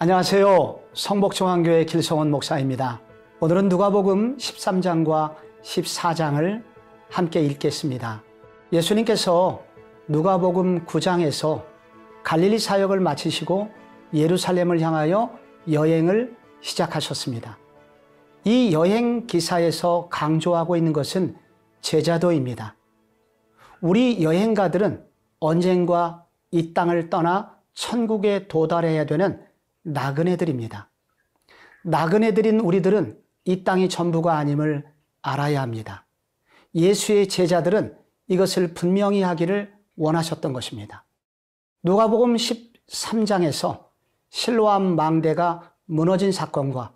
안녕하세요. 성복중앙교회 길성원 목사입니다. 오늘은 누가복음 13장과 14장을 함께 읽겠습니다. 예수님께서 누가복음 9장에서 갈릴리 사역을 마치시고 예루살렘을 향하여 여행을 시작하셨습니다. 이 여행 기사에서 강조하고 있는 것은 제자도입니다. 우리 여행가들은 언젠가 이 땅을 떠나 천국에 도달해야 되는 나그네들입니다. 나그네들인 우리들은 이 땅이 전부가 아님을 알아야 합니다. 예수의 제자들은 이것을 분명히 하기를 원하셨던 것입니다. 누가복음 13장에서 실로암 망대가 무너진 사건과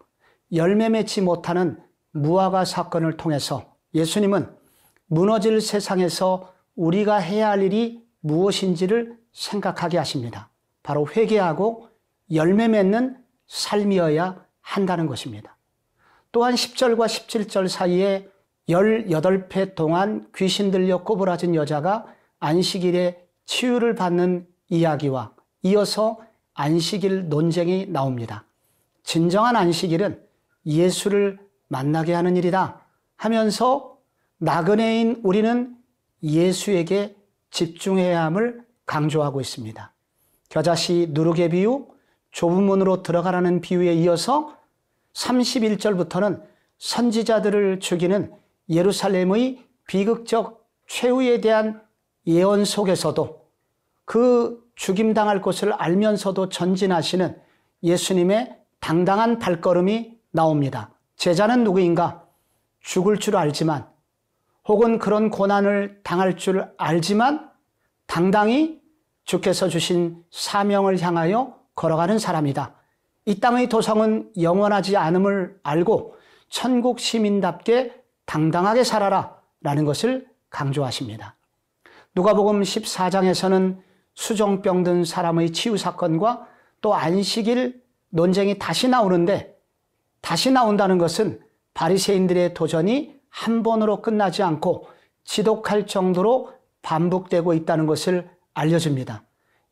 열매 맺지 못하는 무화과 사건을 통해서 예수님은 무너질 세상에서 우리가 해야 할 일이 무엇인지를 생각하게 하십니다. 바로 회개하고 열매 맺는 삶이어야 한다는 것입니다. 또한 10절과 17절 사이에 18회 동안 귀신 들려 꼬부라진 여자가 안식일에 치유를 받는 이야기와 이어서 안식일 논쟁이 나옵니다. 진정한 안식일은 예수를 만나게 하는 일이다 하면서 나그네인 우리는 예수에게 집중해야 함을 강조하고 있습니다. 겨자씨 누룩의 비유, 좁은 문으로 들어가라는 비유에 이어서 31절부터는 선지자들을 죽이는 예루살렘의 비극적 최후에 대한 예언 속에서도 그 죽임당할 것을 알면서도 전진하시는 예수님의 당당한 발걸음이 나옵니다. 제자는 누구인가? 죽을 줄 알지만 혹은 그런 고난을 당할 줄 알지만 당당히 주께서 주신 사명을 향하여 걸어가는 사람이다. 이 땅의 도성은 영원하지 않음을 알고 천국 시민답게 당당하게 살아라 라는 것을 강조하십니다. 누가복음 14장에서는 수종병 든 사람의 치유 사건과 또 안식일 논쟁이 다시 나오는데 다시 나온다는 것은 바리새인들의 도전이 한 번으로 끝나지 않고 지독할 정도로 반복되고 있다는 것을 알려줍니다.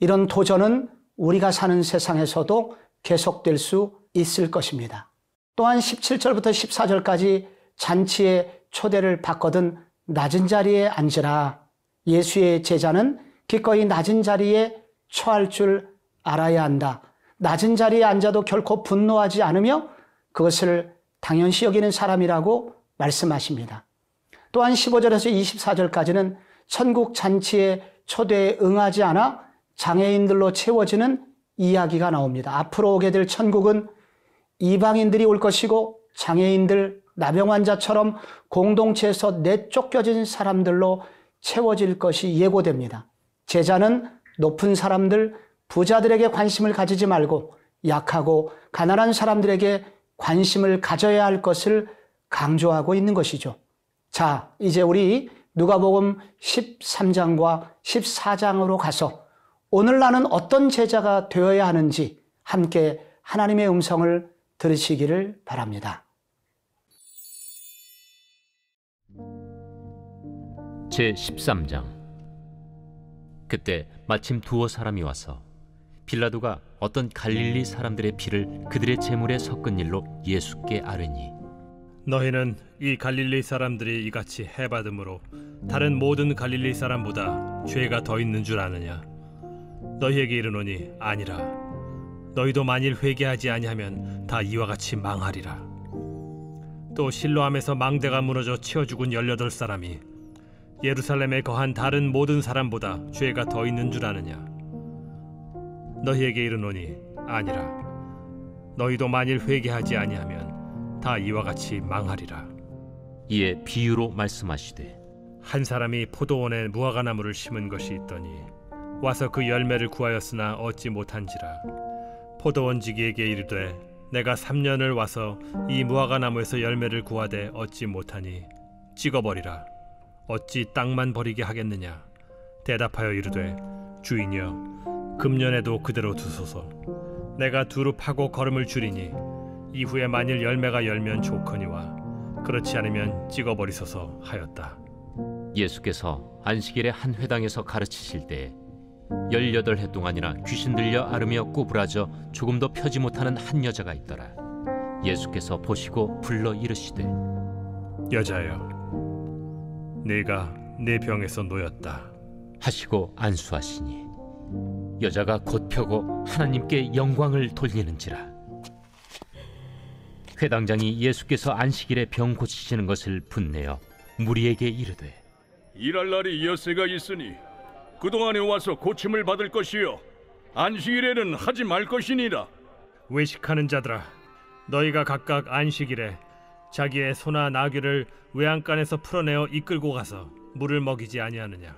이런 도전은 우리가 사는 세상에서도 계속될 수 있을 것입니다. 또한 17절부터 14절까지 잔치에 초대를 받거든 낮은 자리에 앉으라. 예수의 제자는 기꺼이 낮은 자리에 처할 줄 알아야 한다. 낮은 자리에 앉아도 결코 분노하지 않으며 그것을 당연시 여기는 사람이라고 말씀하십니다. 또한 15절에서 24절까지는 천국 잔치에 초대에 응하지 않아 장애인들로 채워지는 이야기가 나옵니다. 앞으로 오게 될 천국은 이방인들이 올 것이고 장애인들, 나병 환자처럼 공동체에서 내쫓겨진 사람들로 채워질 것이 예고됩니다. 제자는 높은 사람들, 부자들에게 관심을 가지지 말고 약하고 가난한 사람들에게 관심을 가져야 할 것을 강조하고 있는 것이죠. 자, 이제 우리 누가복음 13장과 14장으로 가서 오늘 나는 어떤 제자가 되어야 하는지 함께 하나님의 음성을 들으시기를 바랍니다. 제13장. 그때 마침 두어 사람이 와서 빌라도가 어떤 갈릴리 사람들의 피를 그들의 제물에 섞은 일로 예수께 아뢰니, 너희는 이 갈릴리 사람들이 이같이 해받음으로 다른 모든 갈릴리 사람보다 죄가 더 있는 줄 아느냐? 너희에게 이르노니 아니라. 너희도 만일 회개하지 아니하면 다 이와 같이 망하리라. 또 실로암에서 망대가 무너져 치어 죽은 18사람이 예루살렘에 거한 다른 모든 사람보다 죄가 더 있는 줄 아느냐? 너희에게 이르노니 아니라. 너희도 만일 회개하지 아니하면 다 이와 같이 망하리라. 이에 비유로 말씀하시되, 한 사람이 포도원에 무화과나무를 심은 것이 있더니 와서 그 열매를 구하였으나 얻지 못한지라. 포도원지기에게 이르되, 내가 3년을 와서 이 무화과나무에서 열매를 구하되 얻지 못하니 찍어버리라. 어찌 땅만 버리게 하겠느냐? 대답하여 이르되, 주인이여, 금년에도 그대로 두소서. 내가 두루 파고 거름을 줄이니 이후에 만일 열매가 열면 좋거니와 그렇지 않으면 찍어버리소서 하였다. 예수께서 안식일에 한 회당에서 가르치실 때 18해 동안이나 귀신 들려 앓으며 꼬부라져 조금도 펴지 못하는 한 여자가 있더라. 예수께서 보시고 불러 이르시되 여자여, 네가 내 병에서 놓였다 하시고 안수하시니 여자가 곧 펴고 하나님께 영광을 돌리는지라. 회당장이 예수께서 안식일에 병 고치시는 것을 분내어 무리에게 이르되 일할 날이 엿새가 있으니 그동안에 와서 고침을 받을 것이요 안식일에는 하지 말 것이니라. 외식하는 자들아, 너희가 각각 안식일에 자기의 소나 나귀를 외양간에서 풀어내어 이끌고 가서 물을 먹이지 아니하느냐?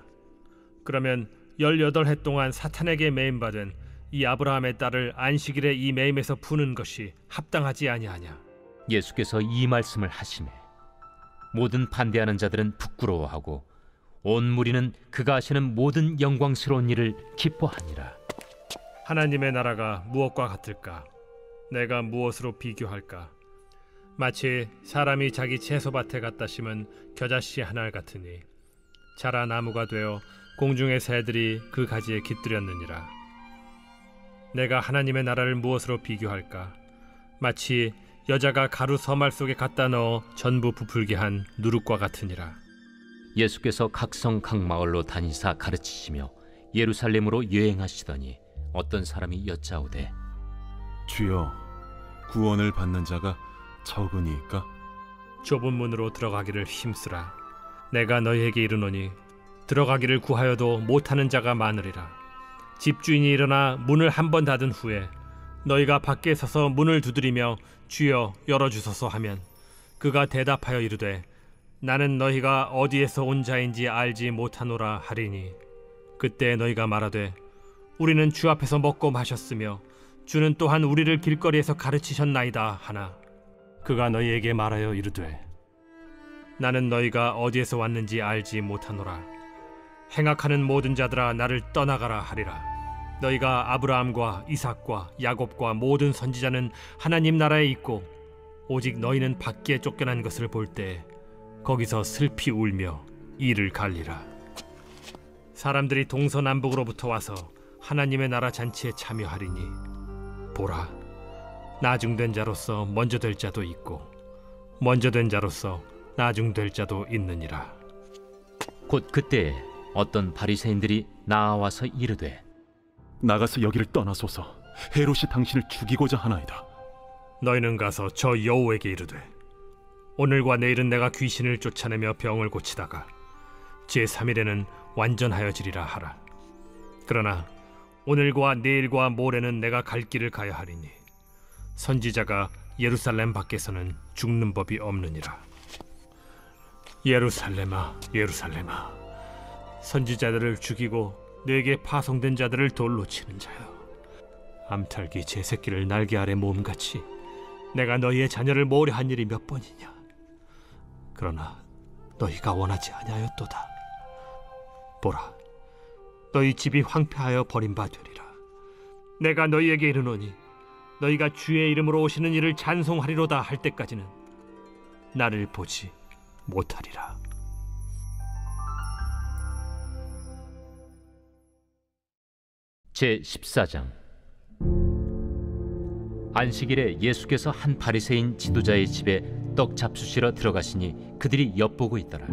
그러면 18해 동안 사탄에게 매임받은 이 아브라함의 딸을 안식일에 이 매임에서 푸는 것이 합당하지 아니하냐? 예수께서 이 말씀을 하시매 모든 반대하는 자들은 부끄러워하고 온 무리는 그가 하시는 모든 영광스러운 일을 기뻐하니라. 하나님의 나라가 무엇과 같을까? 내가 무엇으로 비교할까? 마치 사람이 자기 채소밭에 갖다 심은 겨자씨 한 알 같으니 자라 나무가 되어 공중의 새들이 그 가지에 깃들였느니라. 내가 하나님의 나라를 무엇으로 비교할까? 마치 여자가 가루 서말 속에 갖다 넣어 전부 부풀게 한 누룩과 같으니라. 예수께서 각성 각 마을로 다니사 가르치시며 예루살렘으로 여행하시더니 어떤 사람이 여짜오되 주여, 구원을 받는 자가 적으니까? 좁은 문으로 들어가기를 힘쓰라. 내가 너희에게 이르노니 들어가기를 구하여도 못하는 자가 많으리라. 집주인이 일어나 문을 한 번 닫은 후에 너희가 밖에 서서 문을 두드리며 주여 열어주소서 하면 그가 대답하여 이르되 나는 너희가 어디에서 온 자인지 알지 못하노라 하리니 그때 너희가 말하되 우리는 주 앞에서 먹고 마셨으며 주는 또한 우리를 길거리에서 가르치셨나이다 하나 그가 너희에게 말하여 이르되 나는 너희가 어디에서 왔는지 알지 못하노라. 행악하는 모든 자들아 나를 떠나가라 하리라. 너희가 아브라함과 이삭과 야곱과 모든 선지자는 하나님 나라에 있고 오직 너희는 밖에 쫓겨난 것을 볼 때 거기서 슬피 울며 이를 갈리라. 사람들이 동서남북으로부터 와서 하나님의 나라 잔치에 참여하리니 보라, 나중된 자로서 먼저 될 자도 있고 먼저 된 자로서 나중될 자도 있느니라. 곧 그때에 어떤 바리새인들이 나와서 이르되 나가서 여기를 떠나소서. 헤롯이 당신을 죽이고자 하나이다. 너희는 가서 저 여호에게 이르되 오늘과 내일은 내가 귀신을 쫓아내며 병을 고치다가 제3일에는 완전하여지리라 하라. 그러나 오늘과 내일과 모레는 내가 갈 길을 가야 하리니 선지자가 예루살렘 밖에서는 죽는 법이 없느니라. 예루살렘아, 예루살렘아, 선지자들을 죽이고 내게 파송된 자들을 돌로 치는 자여, 암탉이 제 새끼를 날개 아래 모음같이 내가 너희의 자녀를 모으려 한 일이 몇 번이냐? 그러나 너희가 원하지 아니하였도다. 보라, 너희 집이 황폐하여 버림받으리라. 내가 너희에게 이르노니 너희가 주의 이름으로 오시는 이를 찬송하리로다 할 때까지는 나를 보지 못하리라. 제14장. 안식일에 예수께서 한 바리새인 지도자의 집에 떡 잡수시러 들어가시니 그들이 엿보고 있더라.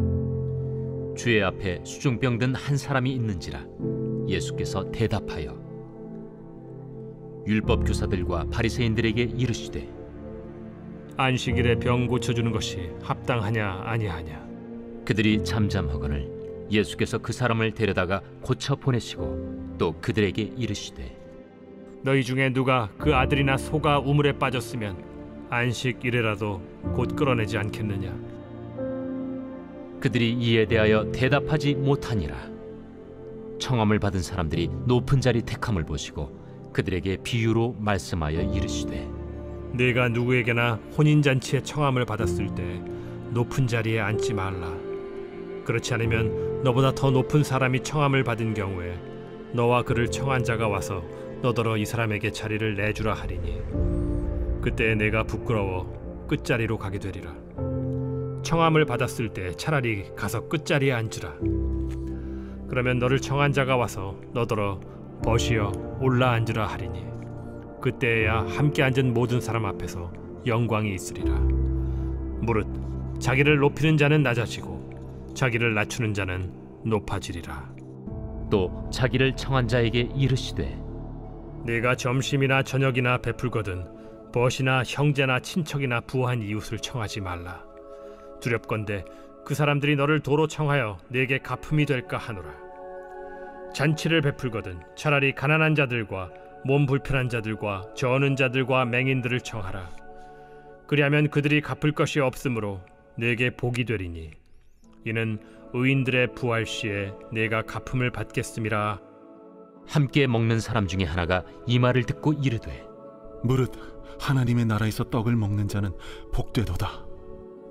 주의 앞에 수중병 든 한 사람이 있는지라. 예수께서 대답하여 율법 교사들과 바리새인들에게 이르시되 안식일에 병 고쳐주는 것이 합당하냐 아니하냐? 그들이 잠잠하거늘 예수께서 그 사람을 데려다가 고쳐 보내시고 또 그들에게 이르시되 너희 중에 누가 그 아들이나 소가 우물에 빠졌으면 안식일에라도 곧 끌어내지 않겠느냐? 그들이 이에 대하여 대답하지 못하니라. 청함을 받은 사람들이 높은 자리 택함을 보시고 그들에게 비유로 말씀하여 이르시되 네가 누구에게나 혼인잔치에 청함을 받았을 때 높은 자리에 앉지 말라. 그렇지 않으면 너보다 더 높은 사람이 청함을 받은 경우에 너와 그를 청한 자가 와서 너더러 이 사람에게 자리를 내주라 하리니 그때 내가 부끄러워 끝자리로 가게 되리라. 청함을 받았을 때 차라리 가서 끝자리에 앉으라. 그러면 너를 청한 자가 와서 너더러 벗이여 올라 앉으라 하리니 그때야 함께 앉은 모든 사람 앞에서 영광이 있으리라. 무릇 자기를 높이는 자는 낮아지고 자기를 낮추는 자는 높아지리라. 또 자기를 청한 자에게 이르시되 네가 점심이나 저녁이나 베풀거든 벗이나 형제나 친척이나 부한 이웃을 청하지 말라. 두렵건대 그 사람들이 너를 도로 청하여 네게 갚음이 될까 하노라. 잔치를 베풀거든 차라리 가난한 자들과 몸 불편한 자들과 저는 자들과 맹인들을 청하라. 그리하면 그들이 갚을 것이 없으므로 네게 복이 되리니 이는 의인들의 부활 시에 네가 갚음을 받겠음이라. 함께 먹는 사람 중에 하나가 이 말을 듣고 이르되 무릇 하나님의 나라에서 떡을 먹는 자는 복되도다.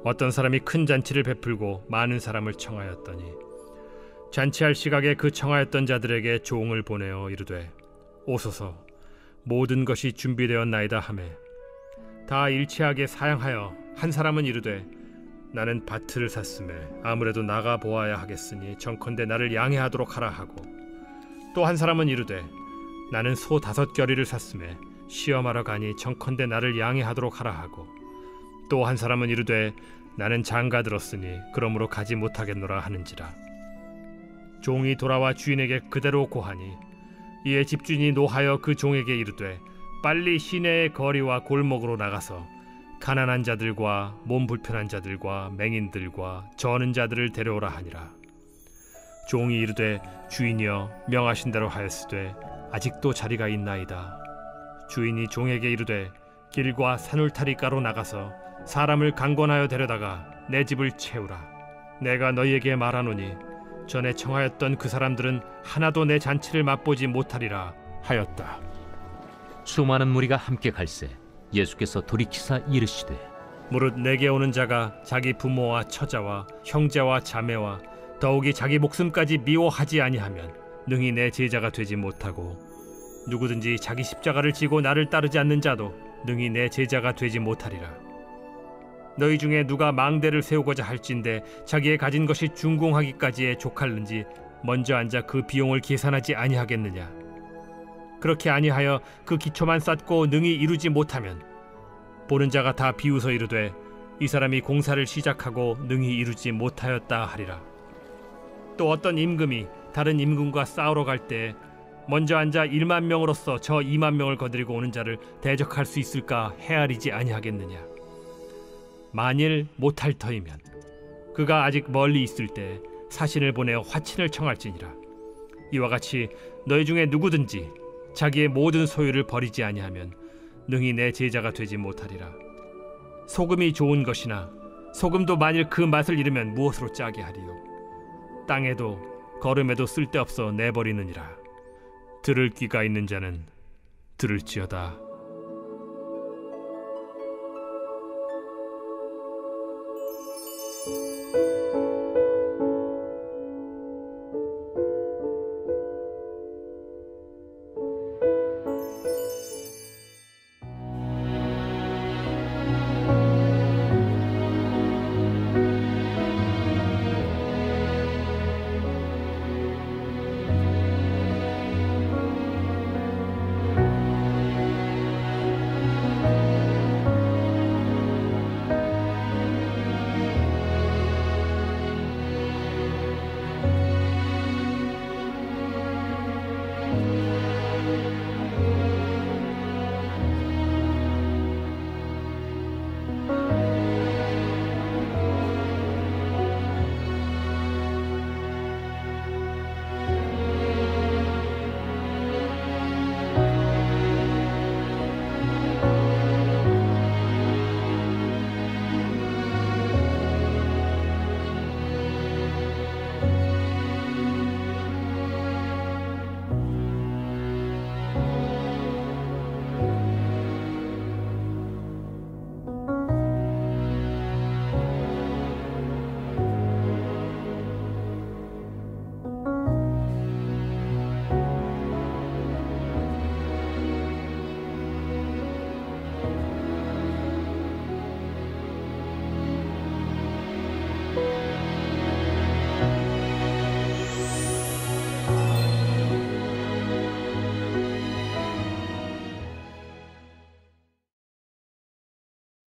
어떤 사람이 큰 잔치를 베풀고 많은 사람을 청하였더니 잔치할 시각에 그 청하였던 자들에게 종을 보내어 이르되 오소서 모든 것이 준비되었나이다 하매 다 일치하게 사양하여 한 사람은 이르되 나는 밭을 샀음에 아무래도 나가 보아야 하겠으니 정컨대 나를 양해하도록 하라 하고 또 한 사람은 이르되 나는 소 5겨리를 샀음에 시험하러 가니 정컨대 나를 양해하도록 하라 하고 또 한 사람은 이르되 나는 장가 들었으니 그러므로 가지 못하겠노라 하는지라. 종이 돌아와 주인에게 그대로 고하니 이에 집주인이 노하여 그 종에게 이르되 빨리 시내의 거리와 골목으로 나가서 가난한 자들과 몸 불편한 자들과 맹인들과 저는 자들을 데려오라 하니라. 종이 이르되 주인이여 명하신 대로 하였으되 아직도 자리가 있나이다. 주인이 종에게 이르되 길과 산울타리가로 나가서 사람을 강권하여 데려다가 내 집을 채우라. 내가 너희에게 말하노니 전에 청하였던 그 사람들은 하나도 내 잔치를 맛보지 못하리라 하였다. 수많은 무리가 함께 갈새 예수께서 돌이키사 이르시되 무릇 내게 오는 자가 자기 부모와 처자와 형제와 자매와 더욱이 자기 목숨까지 미워하지 아니하면 능히 내 제자가 되지 못하고 누구든지 자기 십자가를 지고 나를 따르지 않는 자도 능히 내 제자가 되지 못하리라. 너희 중에 누가 망대를 세우고자 할진대 자기의 가진 것이 준공하기까지에 족할는지 먼저 앉아 그 비용을 계산하지 아니하겠느냐. 그렇게 아니하여 그 기초만 쌓고 능히 이루지 못하면 보는 자가 다 비웃어 이르되 이 사람이 공사를 시작하고 능히 이루지 못하였다 하리라. 또 어떤 임금이 다른 임금과 싸우러 갈 때 먼저 앉아 1만 명으로서 저 2만 명을 거느리고 오는 자를 대적할 수 있을까 헤아리지 아니하겠느냐. 만일 못할 터이면 그가 아직 멀리 있을 때 사신을 보내어 화친을 청할지니라. 이와 같이 너희 중에 누구든지 자기의 모든 소유를 버리지 아니하면 능히 내 제자가 되지 못하리라. 소금이 좋은 것이나 소금도 만일 그 맛을 잃으면 무엇으로 짜게 하리요. 땅에도 거름에도 쓸데없어 내버리느니라. 들을 귀가 있는 자는 들을지어다.